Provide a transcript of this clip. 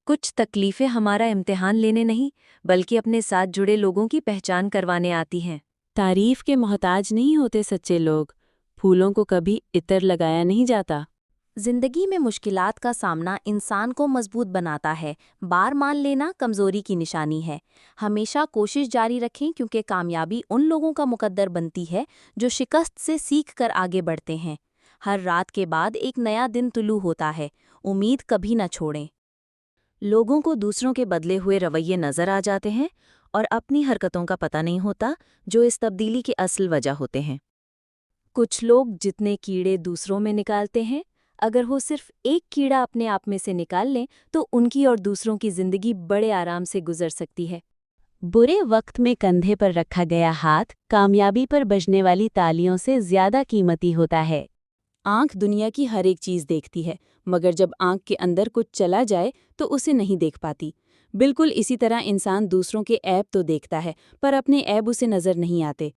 کچھ تکلیفیں ہمارا امتحان لینے نہیں بلکہ اپنے ساتھ جڑے لوگوں کی پہچان کروانے آتی ہیں۔ تعریف کے محتاج نہیں ہوتے سچے لوگ، پھولوں کو کبھی عطر لگایا نہیں جاتا۔ زندگی میں مشکلات کا سامنا انسان کو مضبوط بناتا ہے، بار مان لینا کمزوری کی نشانی ہے۔ ہمیشہ کوشش جاری رکھیں کیونکہ کامیابی ان لوگوں کا مقدر بنتی ہے جو شکست سے سیکھ کر آگے بڑھتے ہیں۔ ہر رات کے بعد ایک نیا دن طلوع ہوتا ہے، امید کبھی نہ چھوڑیں۔ لوگوں کو دوسروں کے بدلے ہوئے رویے نظر آ جاتے ہیں اور اپنی حرکتوں کا پتہ نہیں ہوتا جو اس تبدیلی کی اصل وجہ ہوتے ہیں۔ کچھ لوگ جتنے کیڑے دوسروں میں نکالتے ہیں، اگر وہ صرف ایک کیڑا اپنے آپ میں سے نکال لیں تو ان کی اور دوسروں کی زندگی بڑے آرام سے گزر سکتی ہے۔ برے وقت میں کندھے پر رکھا گیا ہاتھ کامیابی پر بجنے والی تالیوں سے زیادہ قیمتی ہوتا ہے۔ آنکھ دنیا کی ہر ایک چیز دیکھتی ہے، مگر جب آنکھ کے اندر کچھ چلا جائے تو اسے نہیں دیکھ پاتی۔ بالکل اسی طرح انسان دوسروں کے عیب تو دیکھتا ہے، پر اپنے عیب اسے نظر نہیں آتے۔